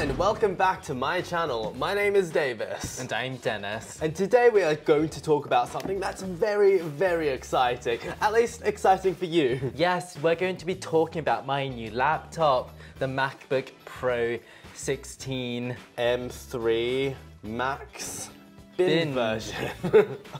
everyone, welcome back to my channel. My name is Davis. And I'm Dennis. And today we are going to talk about something that's very, very exciting. At least exciting for you. Yes, we're going to be talking about my new laptop, the MacBook Pro 16 M2 Max bin version.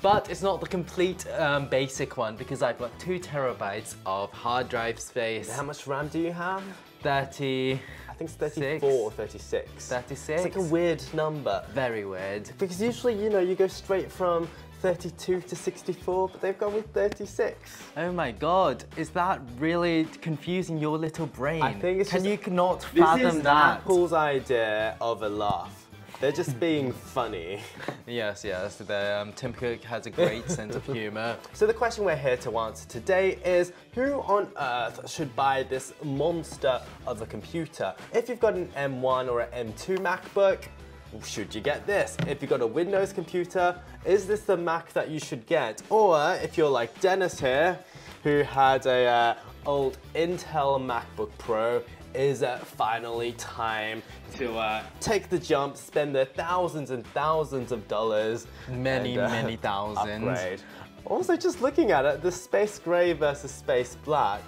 But it's not the complete basic one because I've got 2 terabytes of hard drive space. How much RAM do you have? 30. I think it's 34 or 36. 36? It's like a weird number. Very weird. Because usually, you know, you go straight from 32 to 64, but they've gone with 36. Oh my god, is that really confusing your little brain? I think it's Can you not this fathom is that? Apple's idea of a laugh. They're just being funny. Yes. Tim Cook has a great sense of humor. So the question we're here to answer today is, who on earth should buy this monster of a computer? If you've got an M1 or an M2 MacBook, should you get this? If you've got a Windows computer, is this the Mac that you should get? Or if you're like Dennis here, who had a old Intel MacBook Pro, is it finally time to take the jump, spend the thousands and thousands of dollars, many thousands. Upgrade. Also, just looking at it, the space grey versus space black.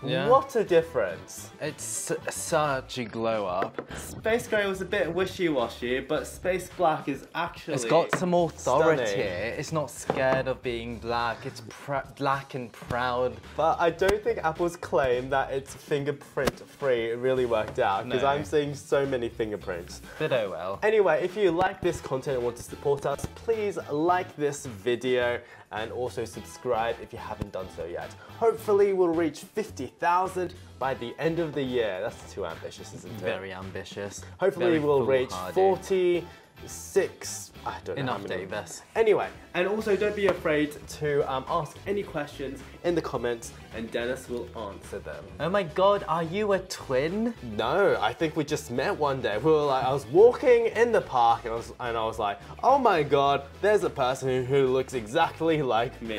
Yeah. What a difference. It's such a glow up. Space grey was a bit wishy-washy, but space black is actually It's got some authority. stunning. It's not scared of being black. It's black and proud. But I don't think Apple's claim that it's fingerprint-free really worked out, because No. I'm seeing so many fingerprints. But oh well. Anyway, if you like this content and want to support us, please like this video and also subscribe if you haven't done so yet. Hopefully we'll reach 50,000 by the end of the year. That's too ambitious, isn't it? Very ambitious. Hopefully Very we'll reach foolhardy. 46, I don't know Enough, how many. Davis. Anyway, and also don't be afraid to ask any questions in the comments and Dennis will answer them. Oh my god, are you a twin? No, I think we just met one day. We were like, I was walking in the park and I was like, oh my god, there's a person who looks exactly like me.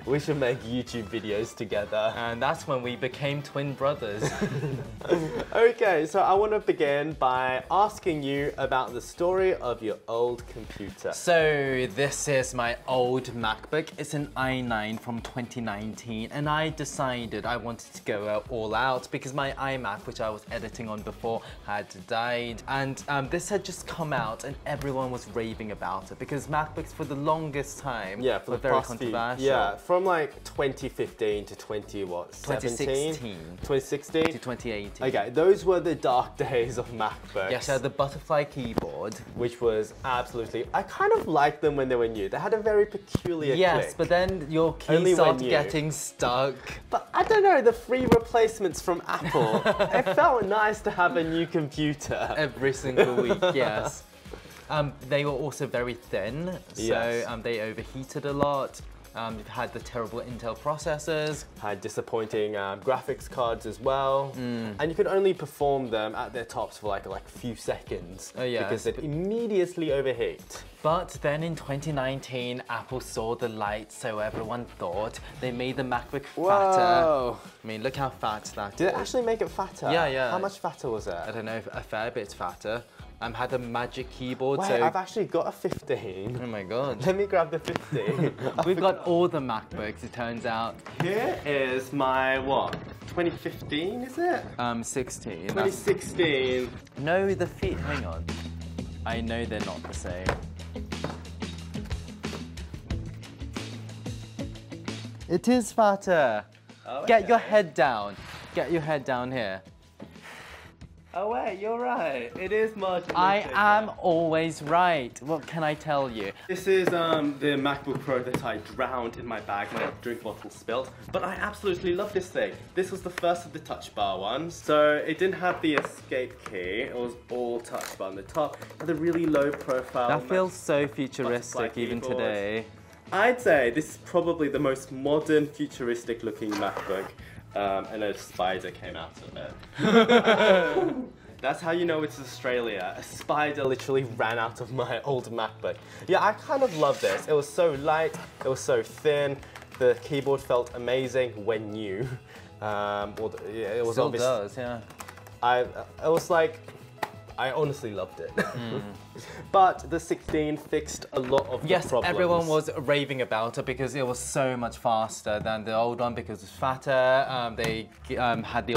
We should make YouTube videos together. And that's when we became twin brothers. Okay, so I want to begin by asking you about the story of your old computer. So this is my old MacBook. It's an i9 from 2019 and I decided I wanted to go all out because my iMac, which I was editing on before, had died. And this had just come out and everyone was raving about it because MacBooks for the longest time for were the very past controversial. Yeah, from like 2015 to 2016? 2016? To 2018. Okay, those were the dark days of MacBooks. Yes, I had the butterfly keyboard. Which was absolutely, I kind of liked them when they were new. They had a very peculiar Yes, click. but then your Only keys when started new. getting stuck. But I don't know, the free replacements from Apple, it felt nice to have a new computer. Every single week, yes. They were also very thin, so Yes. they overheated a lot. You've had the terrible Intel processors. Had disappointing graphics cards as well. And you could only perform them at their tops for like a few seconds. Oh, yes. Because they'd immediately overheat. But then in 2019, Apple saw the light, so everyone thought they made the MacBook fatter. Whoa. I mean, look how fat that Did is. it actually make it fatter? Yeah. How much fatter was it? I don't know, a fair bit fatter. Had a magic keyboard, Wait, so... I've actually got a 15. Oh my god. Let me grab the 15. We've got all the MacBooks, it turns out. Here is my, what, 2015 is it? 16. 2016. No, the feet, hang on. I know they're not the same. It is fatter. Oh, Get your okay. head down. Get your head down here. Oh wait, you're right. It is marginally I bigger. am always right. What can I tell you? This is the MacBook Pro that I drowned in my bag. My drink bottle spilled. But I absolutely love this thing. This was the first of the touch bar ones. So it didn't have the escape key. It was all touch bar on the top. It had a really low profile. That feels so futuristic even keyboard. today. I'd say this is probably the most modern, futuristic looking MacBook. And a spider came out of it. That's how you know it's Australia. A spider literally ran out of my old MacBook. Yeah, I kind of love this. It was so light, it was so thin. The keyboard felt amazing when new. It was Still obvious. does, yeah. It was like I honestly loved it. But the 16 fixed a lot of the problems. Everyone was raving about it because it was so much faster than the old one because it's fatter. They had the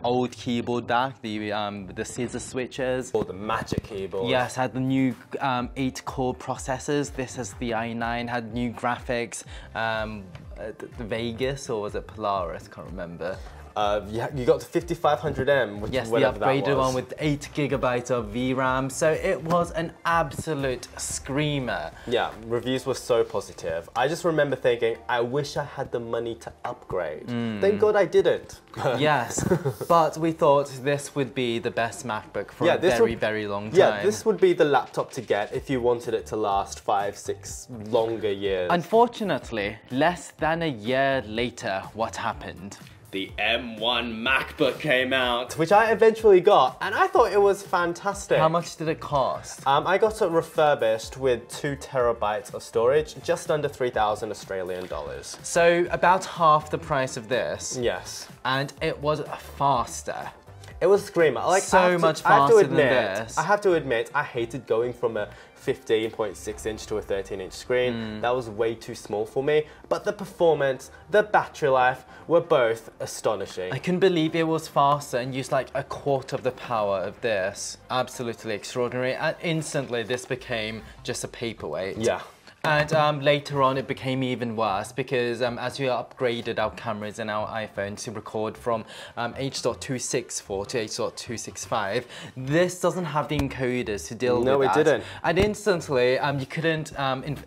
old keyboard back, the scissor switches. Or the magic keyboard. Yes, had the new 8-core processors. This is the i9, had new graphics. The Vegas, or was it Polaris? Can't remember. You got the 5500M, which yes, the upgraded one with 8 GB of VRAM. So it was an absolute screamer. Yeah, reviews were so positive. I just remember thinking, I wish I had the money to upgrade. Thank God I didn't. Yes, but we thought this would be the best MacBook for a very long time. Yeah, this would be the laptop to get if you wanted it to last 5, 6 longer years. Unfortunately, less than a year later, what happened? The M1 MacBook came out, which I eventually got, and I thought it was fantastic. How much did it cost? I got it refurbished with 2 terabytes of storage, just under 3,000 Australian dollars. So about half the price of this. Yes. And it was faster. It was a screamer. Like, so much faster than this. I have to admit, I hated going from a 15.6 inch to a 13-inch screen. That was way too small for me. But the performance, the battery life were both astonishing. I couldn't believe it was faster and used like a quarter of the power of this. Absolutely extraordinary. And instantly this became just a paperweight. Yeah. And later on it became even worse because as we upgraded our cameras and our iPhone to record from H.264 to H.265, this doesn't have the encoders to deal with that. No, it didn't. And instantly, you couldn't,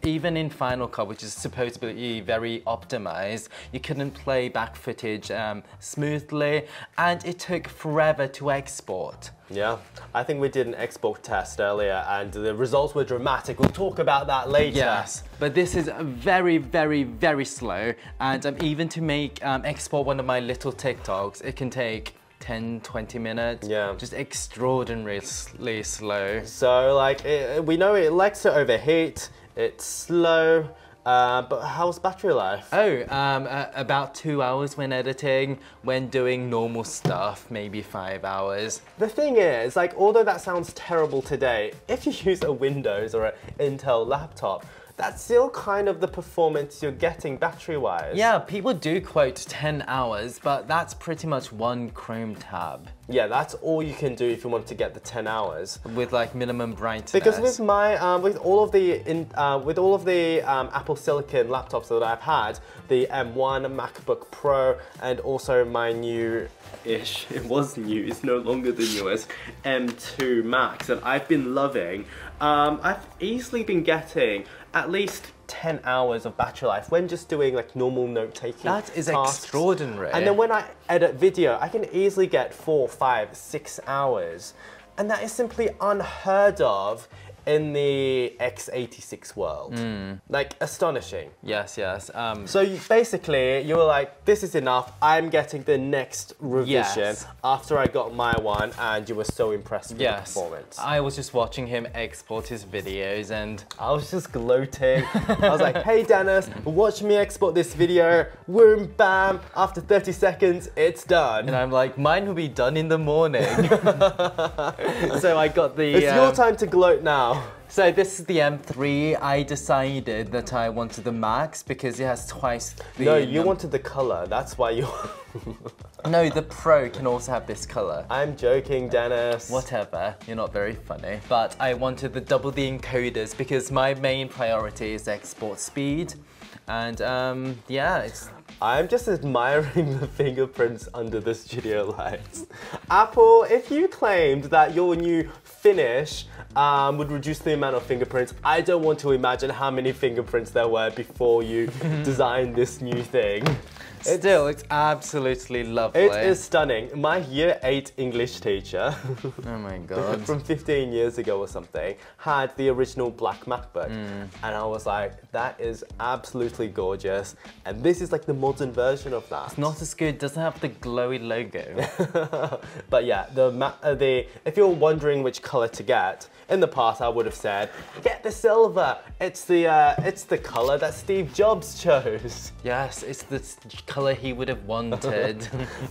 even in Final Cut, which is supposed to be very optimized, you couldn't play back footage smoothly, and it took forever to export. Yeah, I think we did an export test earlier and the results were dramatic. We'll talk about that later. Yes, but this is very slow, and even to make export one of my little TikToks, it can take 10-20 minutes. Yeah. Just extraordinarily slow. So like, we know it likes to overheat, it's slow. But how's battery life? Oh, about 2 hours when editing. When doing normal stuff, maybe 5 hours. The thing is, like, although that sounds terrible today, if you use a Windows or an Intel laptop, that's still kind of the performance you're getting battery-wise. Yeah, people do quote 10 hours, but that's pretty much one Chrome tab. Yeah, that's all you can do if you want to get the 10 hours. With like minimum brightness. Because with my, with all of the Apple Silicon laptops that I've had, the M1 MacBook Pro, and also my new-ish, it was new, it's no longer the newest, M2 Max that I've been loving, I've easily been getting at least 10 hours of battery life when just doing like normal note-taking That is tasks. extraordinary. And then when I edit video, I can easily get 4, 5, 6 hours. And that is simply unheard of in the x86 world. Like, astonishing. Yes. So basically, you were like, this is enough, I'm getting the next revision after I got my one, and you were so impressed with the performance. I was just watching him export his videos and I was just gloating. I was like, hey Dennis, watch me export this video, boom, bam, after 30 seconds, it's done. And I'm like, mine will be done in the morning. So I got the... It's your time to gloat now. So this is the M3. I decided that I wanted the Max because it has twice the... No, you wanted the color, that's why you... No, the Pro can also have this color. I'm joking, Dennis. Whatever, you're not very funny. But I wanted the double the encoders because my main priority is export speed. And yeah, it's... I'm just admiring the fingerprints under the studio lights. Apple, if you claimed that your new finish would reduce the amount of fingerprints, I don't want to imagine how many fingerprints there were before you designed this new thing. Still, it's absolutely lovely. It is stunning. My year 8 English teacher, oh my god, from 15 years ago or something, had the original black MacBook. And I was like, that is absolutely gorgeous. And this is like the modern version of that. It's not as good, doesn't have the glowy logo. But yeah, if you're wondering which color to get, in the past I would have said, get the silver. It's the color that Steve Jobs chose. Yes, it's the color he would have wanted.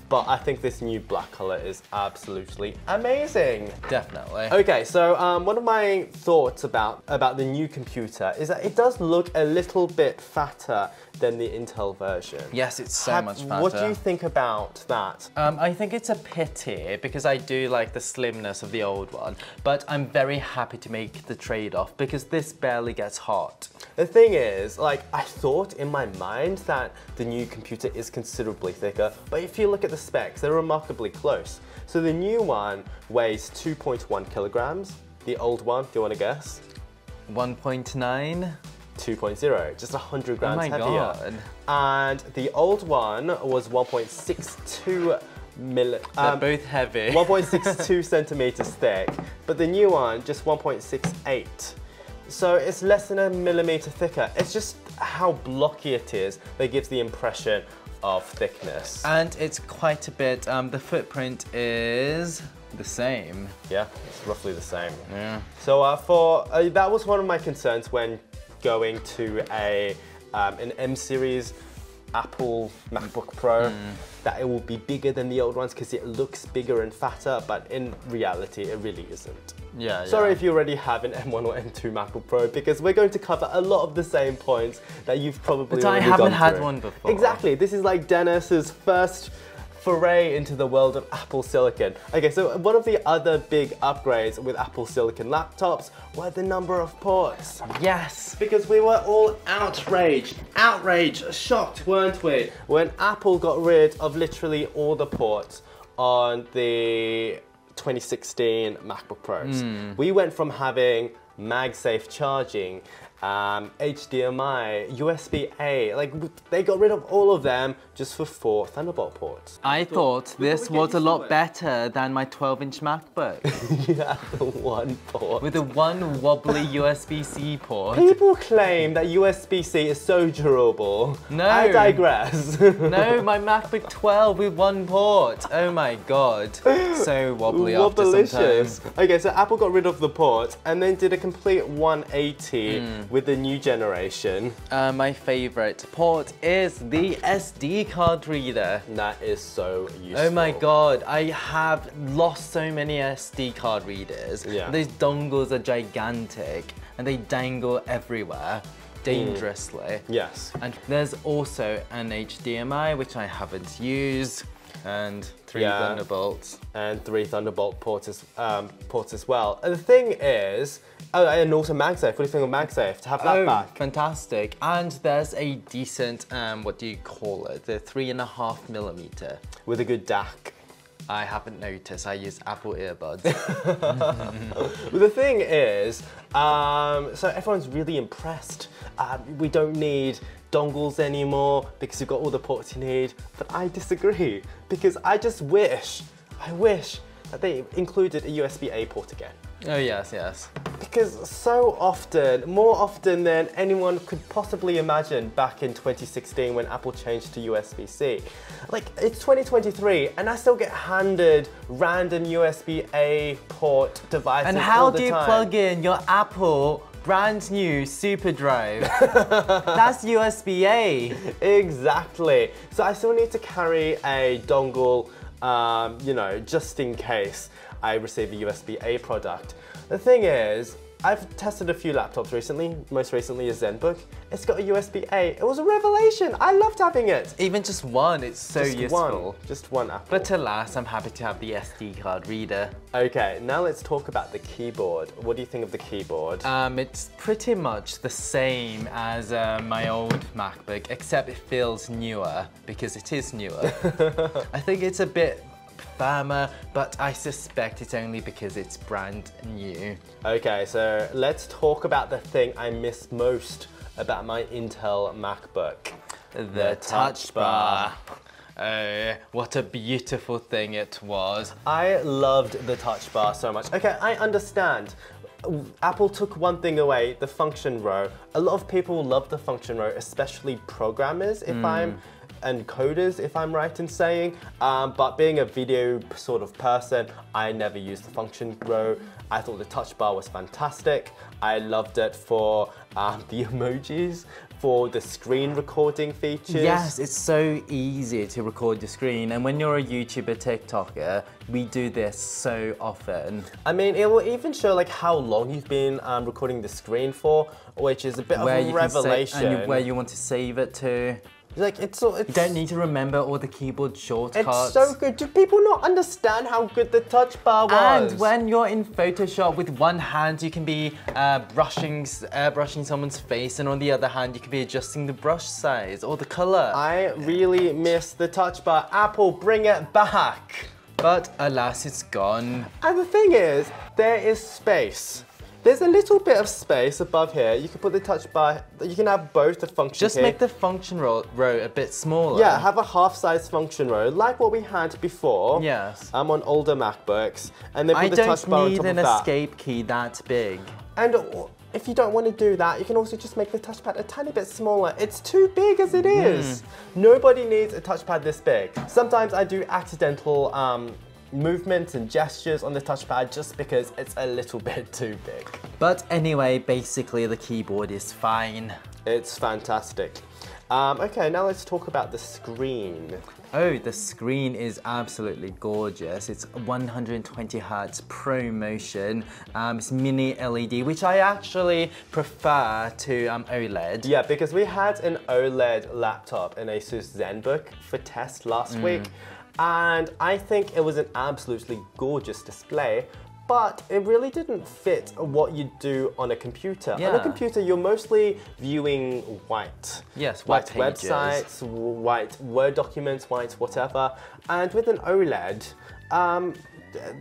But I think this new black color is absolutely amazing. Definitely. Okay, so one of my thoughts about the new computer is that it does look a little bit fatter than the Intel version. Yes, it's so much fatter. What do you think about that? I think it's a pity because I do like the slimness of the old one, but I'm very happy to make the trade-off because this barely gets hot. The thing is, like, I thought in my mind that the new computer is considerably thicker, but if you look at the specs, they're remarkably close. So the new one weighs 2.1 kilograms. The old one, do you want to guess? 1.9? 2.0, just 100 grams heavier. God. And the old one was 1.62 They're both heavy. 1.62 centimeters thick, but the new one just 1.68. So it's less than a millimeter thicker. It's just how blocky it is that gives the impression of thickness. And it's quite a bit, the footprint is the same. Yeah, it's roughly the same. Yeah. So that was one of my concerns when going to an M series Apple MacBook Pro, that it will be bigger than the old ones because it looks bigger and fatter, but in reality it really isn't. Yeah. Sorry if you already have an M1 or M2 MacBook Pro, because we're going to cover a lot of the same points that you've probably already gone through. But I haven't had one before. Exactly, this is like Dennis's first foray into the world of Apple Silicon. Okay, so one of the other big upgrades with Apple Silicon laptops were the number of ports. Yes. Because we were all outraged, shocked, weren't we? When Apple got rid of literally all the ports on the 2016 MacBook Pros. We went from having MagSafe charging, HDMI, USB-A, like they got rid of all of them just for 4 Thunderbolt ports. I thought this was a lot better than my 12-inch MacBook. Yeah, the one port. With the one wobbly USB-C port. People claim that USB-C is so durable. No. I digress. No, my MacBook 12 with one port. Oh my god. So wobbly after some time. Okay, so Apple got rid of the port and then did a complete 180 with the new generation. My favorite port is the SD card reader. That is so useful. Oh my god, I have lost so many SD card readers. Yeah. Those dongles are gigantic and they dangle everywhere dangerously. Yes. And there's also an HDMI which I haven't used, and 3 Thunderbolts. And 3 Thunderbolt ports as well. And the thing is, and also MagSafe. What do you think of MagSafe? To have that back. Fantastic. And there's a decent, what do you call it? The 3.5mm. With a good DAC. I haven't noticed. I use Apple earbuds. Well, the thing is, so everyone's really impressed. We don't need dongles anymore because you've got all the ports you need. But I disagree, because I wish that they included a USB-A port again. Oh yes, yes. Because so often, more often than anyone could possibly imagine back in 2016 when Apple changed to USB-C. Like, it's 2023 and I still get handed random USB-A port devices all the time. And how do you plug in your Apple brand new Super Drive? That's USB-A. Exactly. So I still need to carry a dongle, you know, just in case I receive a USB-A product. The thing is, I've tested a few laptops recently, most recently a ZenBook. It's got a USB-A. It was a revelation. I loved having it. Even just one, it's so useful. Just one Apple. But alas, I'm happy to have the SD card reader. Okay, now let's talk about the keyboard. What do you think of the keyboard? It's pretty much the same as my old MacBook, except it feels newer, because it is newer. I think it's a bit firmer, but I suspect it's only because it's brand new. Okay, so let's talk about the thing I miss most about my Intel MacBook. The touch bar. Oh, what a beautiful thing it was. I loved the touch bar so much. Okay, I understand. Apple took one thing away, the function row. A lot of people love the function row, especially programmers, if I'm encoders, if I'm right in saying. But being a video sort of person, I never used the function row. I thought the touch bar was fantastic. I loved it for the emojis, for the screen recording features. Yes, it's so easy to record your screen, and when you're a YouTuber, TikToker, we do this so often. I mean, it will even show like how long you've been recording the screen for, which is a bit of a revelation. And where you want to save it to. Like it's you don't need to remember all the keyboard shortcuts. It's so good. Do people not understand how good the touch bar was? And when you're in Photoshop, with one hand you can be brushing someone's face, and on the other hand you can be adjusting the brush size or the color. I really miss the touch bar. Apple, bring it back. But alas, it's gone. And the thing is, there is space. There's a little bit of space above here. You can put the touch bar, you can have both the function Just key. make the function row a bit smaller. Yeah, have a half-size function row, like what we had before. Yes. On older MacBooks. And then put the touch bar on top of that. I don't need an escape key that big. And if you don't want to do that, you can also just make the touchpad a tiny bit smaller. It's too big as it is. Nobody needs a touchpad this big. Sometimes I do accidental movements and gestures on the touchpad just because it's a little bit too big. But anyway, basically the keyboard is fine. It's fantastic. Okay, now let's talk about the screen. Oh, the screen is absolutely gorgeous. It's 120 Hz ProMotion. It's mini LED, which I actually prefer to OLED. Yeah, because we had an OLED laptop, an Asus ZenBook, for test last week. And I think it was an absolutely gorgeous display, but it really didn't fit what you do on a computer. Yeah. On a computer, you're mostly viewing white. Yes, white pages. websites, white Word documents, white whatever. And with an OLED,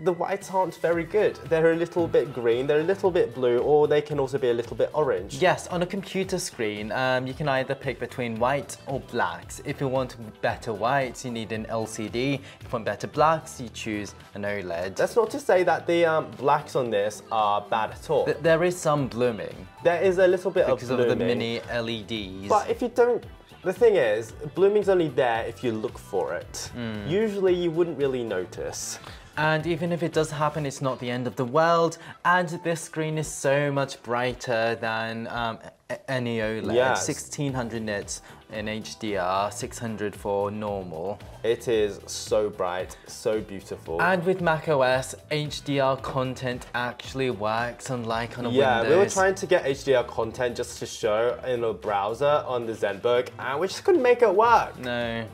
the whites aren't very good. They're a little bit green, they're a little bit blue, or they can also be a little bit orange. Yes, on a computer screen, you can either pick between white or blacks. If you want better whites, you need an LCD. If you want better blacks, you choose an OLED. That's not to say that the blacks on this are bad at all. There is some blooming. There is a little bit of blooming. Because of the mini LEDs. But if you don't, the thing is, blooming's only there if you look for it. Usually you wouldn't really notice. And even if it does happen, it's not the end of the world. And this screen is so much brighter than any OLED. Yes. 1600 nits in HDR, 600 for normal. It is so bright, so beautiful. And with macOS, HDR content actually works, unlike on a Windows. Yeah, we were trying to get HDR content just to show in a browser on the ZenBook, and we just couldn't make it work. No.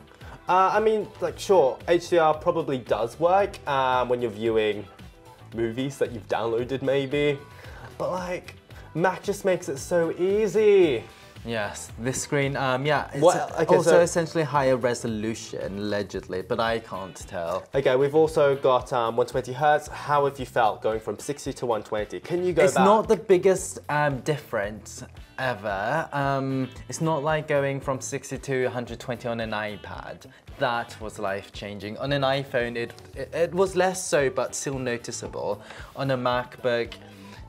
I mean, like, sure, HDR probably does work when you're viewing movies that you've downloaded, maybe. But, like, Mac just makes it so easy. Yes, this screen, yeah, it's essentially higher resolution, allegedly, but I can't tell. Okay, we've also got 120 Hz. How have you felt going from 60 to 120? Can you go back? It's not the biggest difference ever. It's not like going from 60 to 120 on an iPad. That was life-changing. On an iPhone, it was less so, but still noticeable. On a MacBook,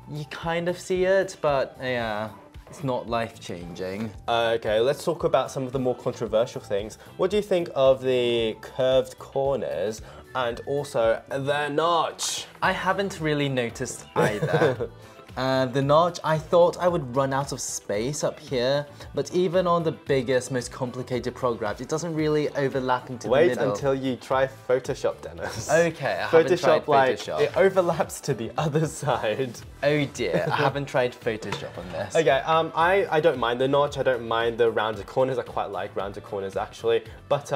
you kind of see it, but yeah. It's not life-changing. Okay, let's talk about some of the more controversial things. What do you think of the curved corners and also the notch? I haven't really noticed either. The notch, I thought I would run out of space up here, but even on the biggest, most complicated programs, it doesn't really overlap into the middle. Wait until you try Photoshop, Dennis. Okay, I haven't tried Photoshop. It overlaps to the other side. Oh dear, I haven't tried Photoshop on this. Okay, I don't mind the notch, I don't mind the rounded corners, I quite like rounded corners actually, but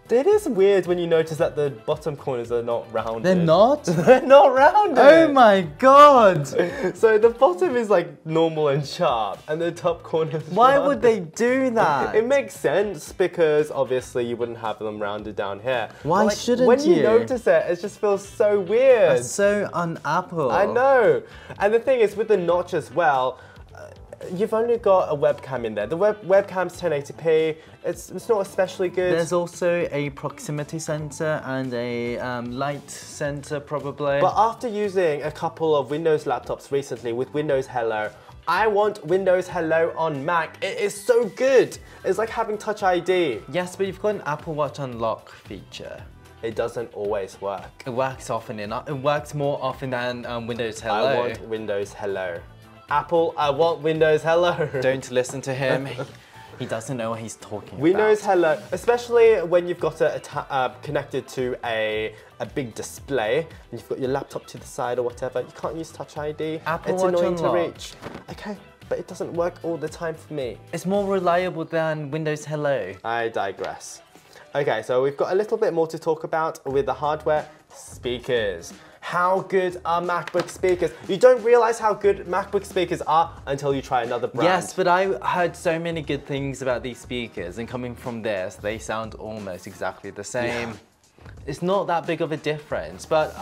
it is weird when you notice that the bottom corners are not rounded. They're not? They're not rounded! Oh my god! So the bottom is like normal and sharp, and the top corner is Why rounded. would they do that? It makes sense because obviously you wouldn't have them rounded down here. Why like, shouldn't when you? When you notice it, it just feels so weird. That's so un-Apple. I know. And the thing is, with the notch as well, you've only got a webcam in there. The webcam's 1080p. It's not especially good. There's also a proximity sensor and a light sensor probably. But after using a couple of Windows laptops recently with Windows Hello, I want Windows Hello on Mac. It is so good. It's like having Touch ID. Yes, but you've got an Apple Watch Unlock feature. It doesn't always work. It works often enough. It works more often than Windows Hello. I want Windows Hello. Apple, I want Windows Hello. Don't listen to him. He doesn't know what he's talking about. Windows Hello, especially when you've got it connected to a big display and you've got your laptop to the side or whatever. You can't use Touch ID. Apple it's Watch annoying Unlock. to reach. Okay, but it doesn't work all the time for me. It's more reliable than Windows Hello. I digress. Okay, so we've got a little bit more to talk about with the hardware. Speakers. How good are MacBook speakers? You don't realize how good MacBook speakers are until you try another brand. Yes, but I heard so many good things about these speakers, and coming from this, they sound almost exactly the same. Yeah. It's not that big of a difference, but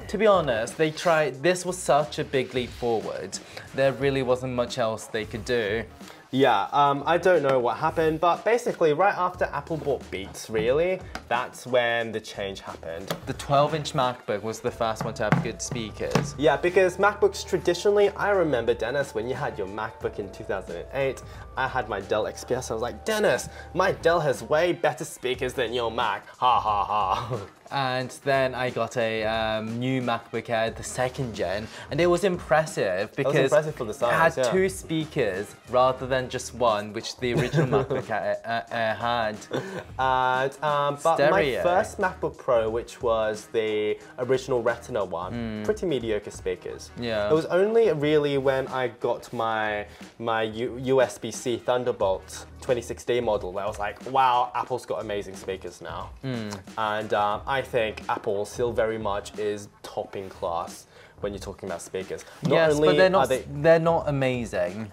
to be honest, this was such a big leap forward. There really wasn't much else they could do. Yeah, I don't know what happened, but basically right after Apple bought Beats, really, that's when the change happened. The 12-inch MacBook was the first one to have good speakers. Yeah, because MacBooks traditionally, I remember, Dennis, when you had your MacBook in 2008, I had my Dell XPS, I was like, Dennis, my Dell has way better speakers than your Mac, ha ha ha. And then I got a new MacBook Air, the 2nd gen, and it was impressive because for the size, it had yeah. 2 speakers rather than just one, which the original MacBook Air had. And, but my first MacBook Pro, which was the original Retina one, pretty mediocre speakers. Yeah. It was only really when I got my USB-C Thunderbolt 2016 model where I was like, wow, Apple's got amazing speakers now. And I think Apple still very much is top in class when you're talking about speakers. Yes, but they're not amazing.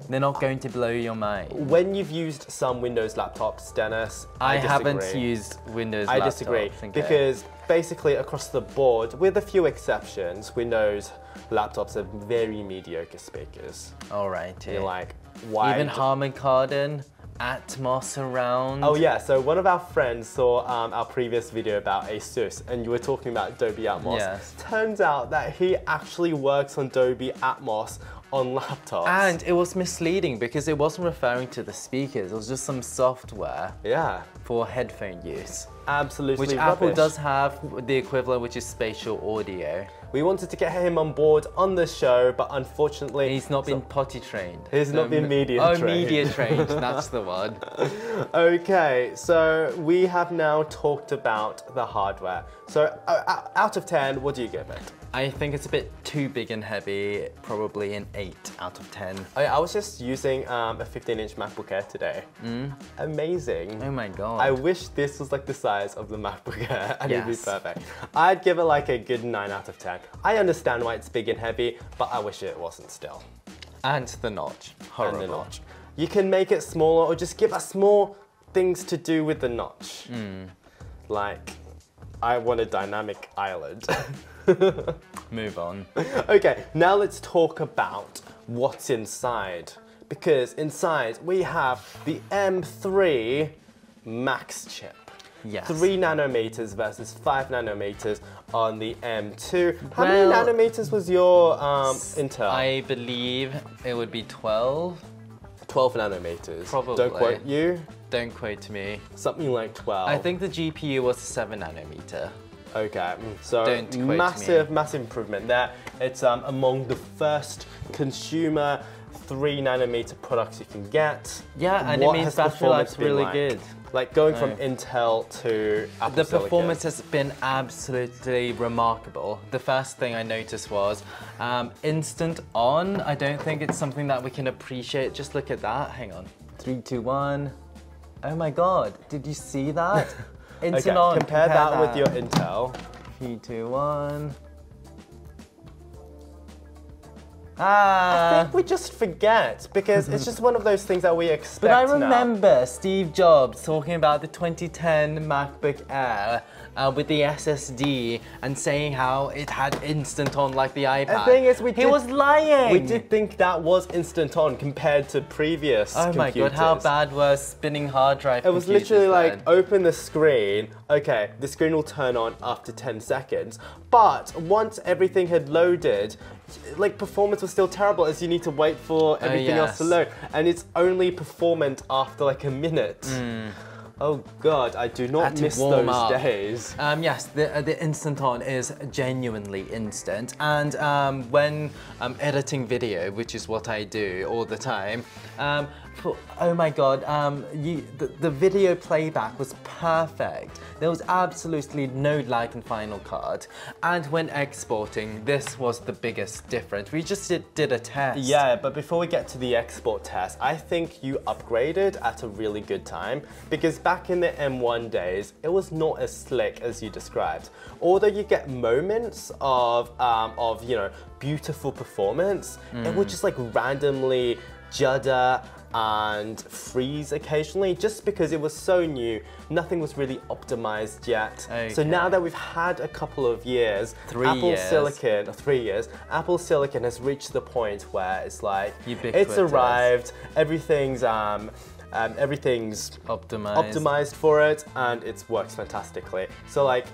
They're not going to blow your mind. When you've used some Windows laptops, Dennis, I disagree. haven't used Windows laptops. I disagree, because basically across the board, with a few exceptions, Windows laptops are very mediocre speakers. All right. You're like, why? Even Harman Kardon, Atmos surround. Oh yeah, so one of our friends saw our previous video about Asus and you were talking about Dolby Atmos. Yes. Turns out that he actually works on Dolby Atmos on laptops. And it was misleading because it wasn't referring to the speakers, it was just some software for headphone use. Absolutely Which rubbish. Apple does have the equivalent, which is spatial audio. We wanted to get him on board on the show, but unfortunately... He's not been potty trained. He's not been media trained. Oh, media trained, that's the one. Okay, so we have now talked about the hardware. So out of 10, what do you give it? I think it's a bit too big and heavy, probably an 8 out of 10. I was just using a 15-inch MacBook Air today. Amazing. Oh my god. I wish this was like the size of the MacBook Air and it'd be perfect. I'd give it like a good 9 out of 10. I understand why it's big and heavy, but I wish it wasn't still. And the notch. Horrible. And the notch. You can make it smaller or just give us more things to do with the notch. Like, I want a dynamic island. Move on. Okay, now let's talk about what's inside. Because inside we have the M3 Max chip. Yes. 3 nanometers versus 5 nanometers on the M2. How many nanometers was your Intel? I believe it would be 12. 12 nanometers. Probably. Don't quote you. Don't quote me. Something like 12. I think the GPU was 7 nanometer. Okay, so massive improvement there. It's among the first consumer 3 nanometer products you can get. Yeah, and it means battery life's really good. Like going from Intel to Apple The Silicon. performance has been absolutely remarkable. The first thing I noticed was instant on. I don't think it's something that we can appreciate. Just look at that. Hang on. 3, 2, 1. Oh my god, did you see that? Instant on. Compare that with your Intel. 3, 2, 1. I think we just forget because it's just one of those things that we expect. But I remember Steve Jobs talking about the 2010 MacBook Air with the SSD and saying how it had instant on like the iPad. The thing is, he was lying. We did think that was instant on compared to previous computers. My god, how bad were spinning hard drive computers? It was literally like, then? open the screen, okay, the screen will turn on after 10 seconds. But once everything had loaded, like performance was still terrible as you need to wait for everything else to load, and it's only performant after like a minute. Oh God, I do not miss those days. Yes, the instant on is genuinely instant, and when I'm editing video, which is what I do all the time, oh my God, the video playback was perfect. There was absolutely no lag in Final Cut, and when exporting, this was the biggest difference. We just did a test. Yeah, but before we get to the export test, I think you upgraded at a really good time, because back in the M1 days, it was not as slick as you described. Although you get moments of you know, beautiful performance, it would just like randomly judder and freeze occasionally, just because it was so new. Nothing was really optimized yet. Okay. So now that we've had a couple of years, Apple Silicon has reached the point where it's like, it's arrived, everything's optimized for it, and it works fantastically. So like,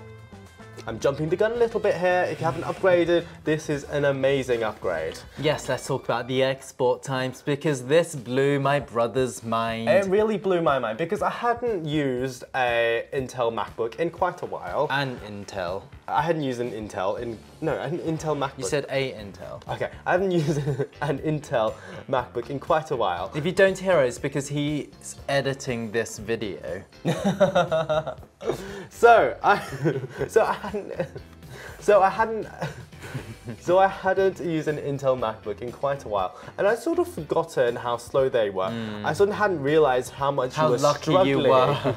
I'm jumping the gun a little bit here. If you haven't upgraded, this is an amazing upgrade. Yes, let's talk about the export times, because this blew my brother's mind. It really blew my mind, because I hadn't used an Intel MacBook in quite a while. And Intel. I hadn't used an Intel an Intel MacBook. You said a Intel. Okay, I haven't used an Intel MacBook in quite a while. If you don't hear it, it's because he's editing this video. So I hadn't used an Intel MacBook in quite a while, and I'd sort of forgotten how slow they were. I sort of hadn't realized how much you were struggling. You were.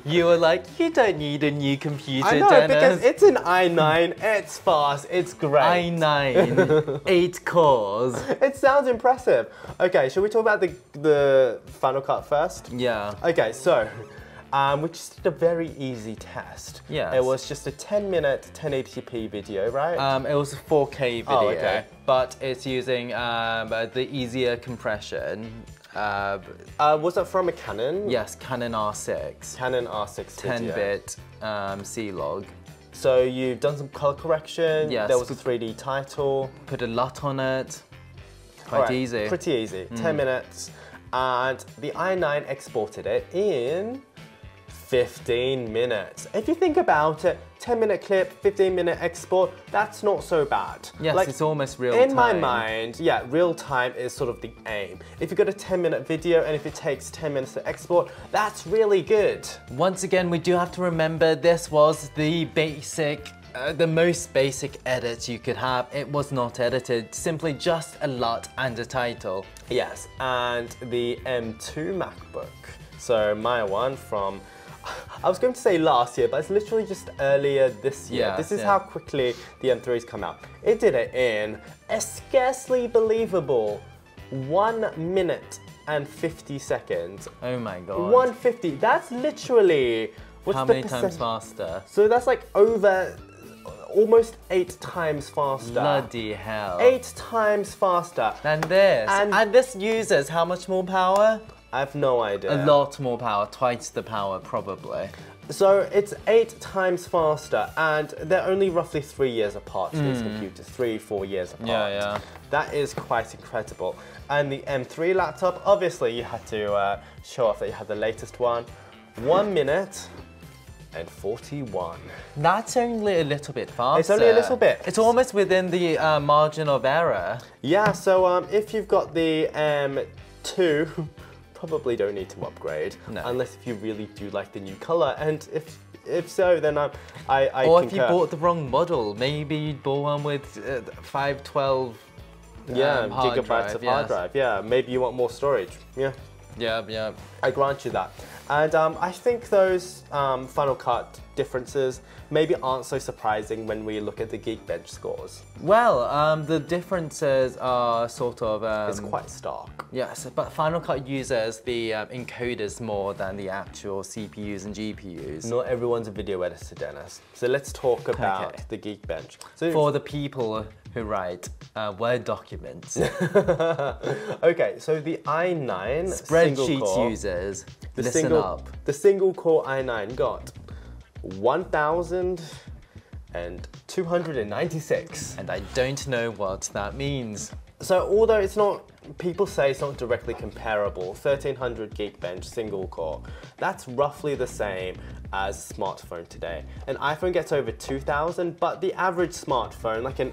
You were like, you don't need a new computer, I know, Dennis. because it's an i9, it's fast, it's great. i9, 8 cores. It sounds impressive. Okay, shall we talk about the Final Cut first? Yeah. Okay, so we just did a very easy test. Yes. It was just a 10-minute 1080p video, right? It was a 4K video, Oh, okay. but it's using the easier compression. Was that from a Canon? Yes, Canon R6. Canon R6 video. 10-bit C-Log. So you've done some color correction. Yes. There was a 3D title. Put a lot on it. Quite easy. Pretty easy. 10 minutes. And the i9 exported it in 15 minutes. If you think about it, 10-minute clip, 15-minute export, that's not so bad. Yes, like, it's almost real time. In my mind, yeah, real time is sort of the aim. If you've got a 10-minute video and if it takes 10 minutes to export, that's really good. Once again, we do have to remember this was the basic the most basic edit you could have. It was not edited, simply just a LUT and a title. Yes, and the M2 MacBook. So my one from, I was going to say last year, but it's literally just earlier this year. Yeah, this is how quickly the M3's come out. It did it in a scarcely believable 1 minute and 50 seconds. Oh my God. 150, that's literally, what's how the many times faster? So that's like over almost 8 times faster. Bloody hell. 8 times faster. Than this. And this uses how much more power? I have no idea. A lot more power, twice the power probably. So it's 8 times faster, and they're only roughly 3 years apart, these computers, 3-4 years apart. Yeah. That is quite incredible. And the M3 laptop, obviously you had to show off that you had the latest one. 1 minute and 41. That's only a little bit faster. It's only a little bit. It's almost within the margin of error. Yeah, so if you've got the M2, probably don't need to upgrade, unless if you really do like the new color. And if so, then I Or concur. if you bought the wrong model, maybe you bought one with 512 gigabytes of hard drive. Yeah, maybe you want more storage. Yeah. I grant you that. And I think those Final Cut differences maybe aren't so surprising when we look at the Geekbench scores. Well, the differences are sort of... it's quite stark. Yes, but Final Cut uses the encoders more than the actual CPUs and GPUs. Not everyone's a video editor, Dennis. So let's talk about the Geekbench. So for the people who write Word documents. Okay, so the i9 spreadsheet users, listen up. The single core i9 got 1,000 and 296. And I don't know what that means. So although it's not, people say it's not directly comparable, 1300 Geekbench single core, that's roughly the same as a smartphone today. An iPhone gets over 2000, but the average smartphone, like a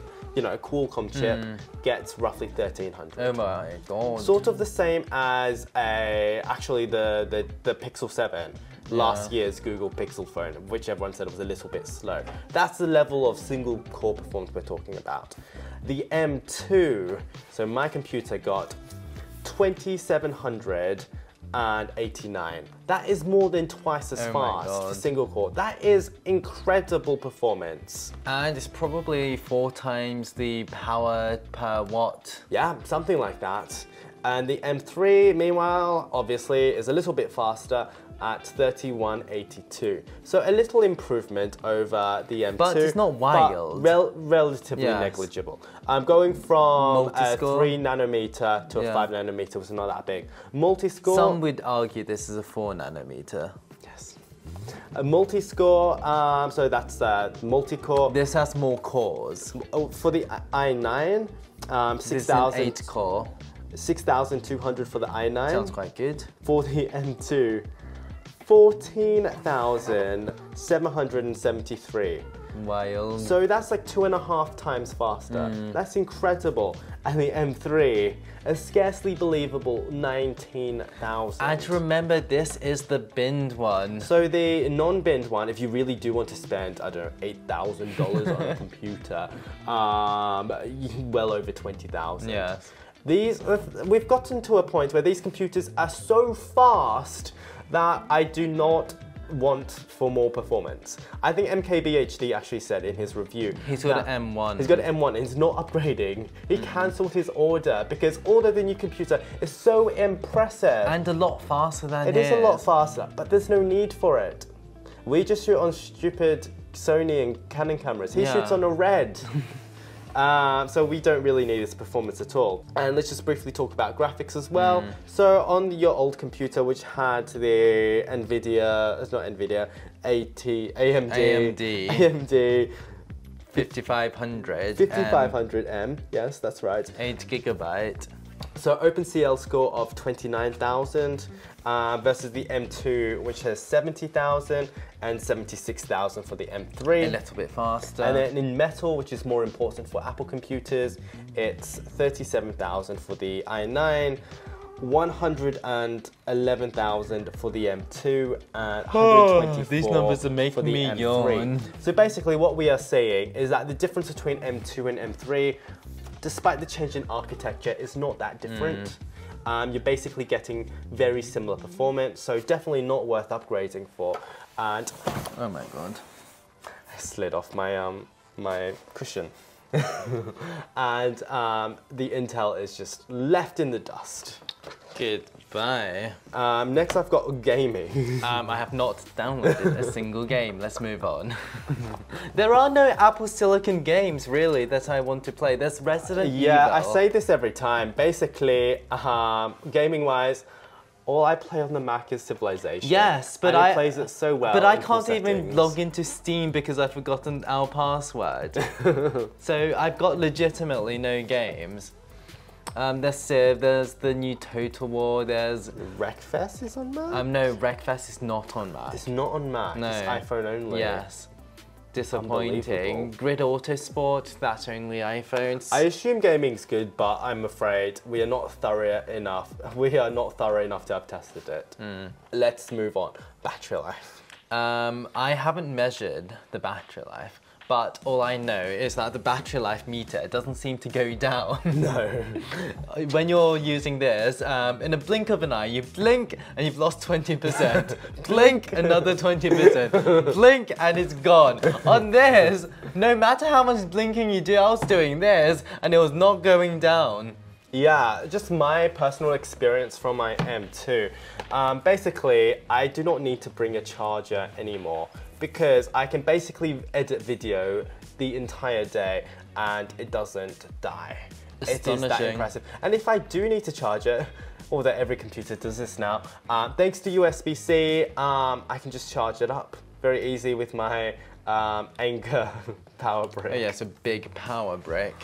Qualcomm chip, gets roughly 1300. Oh my god. Sort of the same as actually the Pixel 7. Last year's Google Pixel phone, which everyone said was a little bit slow. That's the level of single core performance we're talking about. The M2, so my computer got 2789. That is more than twice as fast for single core. That is incredible performance. And it's probably 4 times the power per watt. Yeah, something like that. And the M3, meanwhile, obviously is a little bit faster at 3182. So a little improvement over the M2. But it's not wild. Relatively negligible. I'm going from a 3 nanometer to a 5 nanometer, which is not that big. Multi-score. Some would argue this is a 4 nanometer. Yes. A multi-score, so that's multi-core. This has more cores. For the i9, 6,000. 8 core. 6,200 for the i9. Sounds quite good. For the M2, 14,773. Wild. So that's like 2.5 times faster. That's incredible. And the M3, a scarcely believable 19,000. And remember, this is the binned one. So the non-binned one, if you really do want to spend, I don't know, $8,000 on a computer, well over 20,000. Yes. We've gotten to a point where these computers are so fast that I do not want for more performance. I think MKBHD actually said in his review. He's got an M1. He's got an M1 and he's not upgrading. He cancelled his order because although the new computer is so impressive. And a lot faster than his. It is a lot faster, but there's no need for it. We just shoot on stupid Sony and Canon cameras. He shoots on a Red. So we don't really need its performance at all. And let's just briefly talk about graphics as well. So on your old computer, which had the AMD 5500M, yes, that's right. 8 gigabyte. So OpenCL score of 29,000 versus the M2, which has 70,000 and 76,000 for the M3. A little bit faster. And then in metal, which is more important for Apple computers, it's 37,000 for the i9, 111,000 for the M2, and 124 these numbers are making for the me M3. yawn. So basically what we are saying is that the difference between M2 and M3, despite the change in architecture, is not that different. You're basically getting very similar performance, so definitely not worth upgrading for. And oh my god, I slid off my my cushion. And the Intel is just left in the dust. Goodbye. Next I've got gaming. I have not downloaded a single game. Let's move on. There are no Apple Silicon games really that I want to play. There's Resident Evil. Yeah, I say this every time. Basically, gaming-wise, all I play on the Mac is Civilization. Yes, but and it plays it so well. But I can't even log into Steam because I've forgotten our password. So I've got legitimately no games. There's Civ, there's the new Total War, there's... Wreckfest is on Mac? No, Wreckfest is not on Mac. It's not on Mac, no. It's iPhone only. Yes. Disappointing. Grid Autosport, that's only iPhones. I assume gaming's good, but I'm afraid we are not thorough enough. We are not thorough enough to have tested it. Let's move on. Battery life. I haven't measured the battery life, but all I know is that the battery life meter doesn't seem to go down. No. When you're using this, in a blink of an eye, you blink and you've lost 20%. Blink, another 20%. Blink and it's gone. On this, no matter how much blinking you do, I was doing this and it was not going down. Yeah, just my personal experience from my M2. Basically, I do not need to bring a charger anymore because I can basically edit video the entire day and it doesn't die. It is that impressive. And if I do need to charge it, although every computer does this now, thanks to USB-C, I can just charge it up very easy with my Anchor power brick. Oh yeah, it's a big power brick.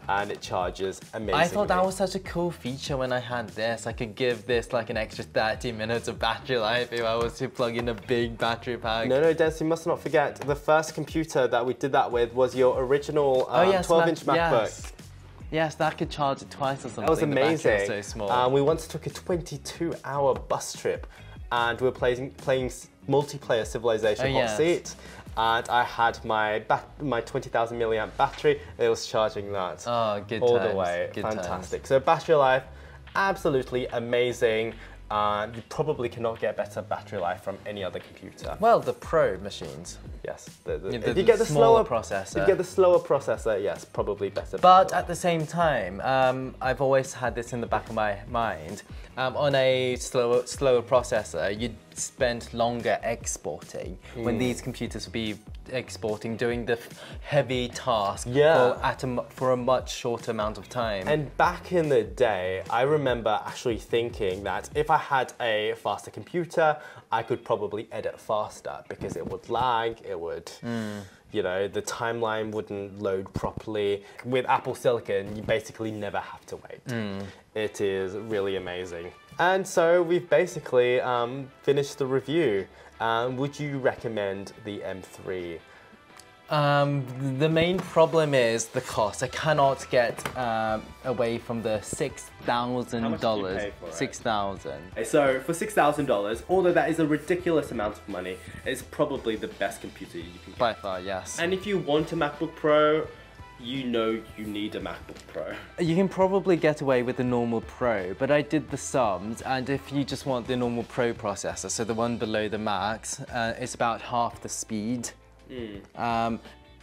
And it charges amazingly. I thought that was such a cool feature when I had this. I could give this like an extra 30 minutes of battery life if I was to plug in a big battery pack. No, Dennis, you must not forget, the first computer that we did that with was your original 12-inch MacBook. Yes, that could charge it twice or something. That was amazing. The battery was so small. We once took a 22-hour bus trip and we were playing multiplayer Civilization hot seat. And I had my 20,000 milliamp battery. It was charging that all the way. Fantastic. So battery life, absolutely amazing. You probably cannot get better battery life from any other computer. Well, the Pro machines. Yes. If you get the slower processor. If you get the slower processor, yes, probably better. But at the same time, I've always had this in the back of my mind. On a slower processor, you'd spend longer exporting when these computers would be exporting, doing the heavy task for a much shorter amount of time. And back in the day, I remember actually thinking that if I had a faster computer, I could probably edit faster because it would lag, it would, you know, the timeline wouldn't load properly. With Apple Silicon, you basically never have to wait. It is really amazing. And so we've basically finished the review. Would you recommend the M3? The main problem is the cost. I cannot get away from the $6,000. How much did you pay for it? $6,000. So for $6,000, although that is a ridiculous amount of money, it's probably the best computer you can get. By far, yes. And if you want a MacBook Pro, you know you need a MacBook Pro. You can probably get away with the normal Pro, but I did the sums, and if you just want the normal Pro processor, so the one below the Max, it's about half the speed.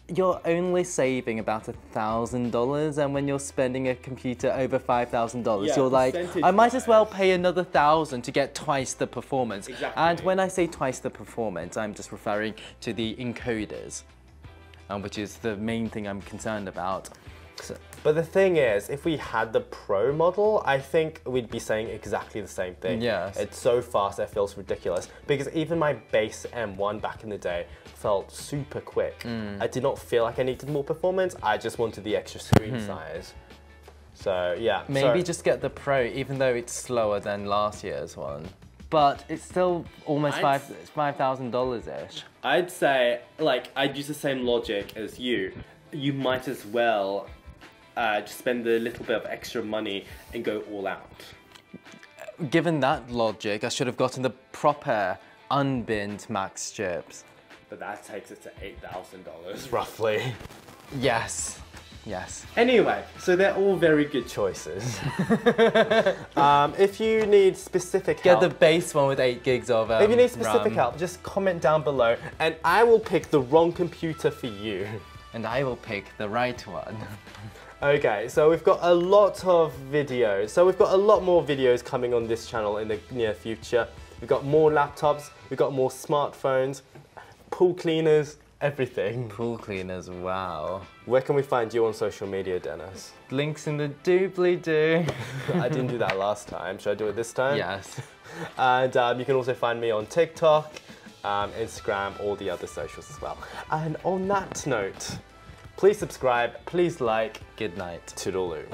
You're only saving about $1,000, and when you're spending a computer over $5,000, you're like, I might as well pay another $1,000 to get twice the performance. Exactly. And when I say twice the performance, I'm just referring to the encoders, which is the main thing I'm concerned about. But the thing is, if we had the Pro model, I think we'd be saying exactly the same thing. Yes. It's so fast, it feels ridiculous. Because even my base M1 back in the day felt super quick. I did not feel like I needed more performance, I just wanted the extra screen size. So yeah. Maybe just get the Pro, even though it's slower than last year's one. But it's still almost $5,000-ish. I'd say, like, I'd use the same logic as you. You might as well just spend a little bit of extra money and go all out. Given that logic, I should have gotten the proper unbinned Max strips. But that takes it to $8,000 roughly. Yes. Yes. Anyway, so they're all very good choices. If you need specific help, get the base one with 8 gigs of if you need specific help, just comment down below and I will pick the wrong computer for you. And I will pick the right one. Okay, so we've got a lot of videos. So we've got a lot more videos coming on this channel in the near future. We've got more laptops, we've got more smartphones, pool cleaners, everything. Pool cleaners, wow. Where can we find you on social media, Dennis? Links in the doobly-doo. I didn't do that last time. Should I do it this time? Yes. And you can also find me on TikTok, Instagram, all the other socials as well. And on that note, please subscribe, please like. Good night. Toodaloo.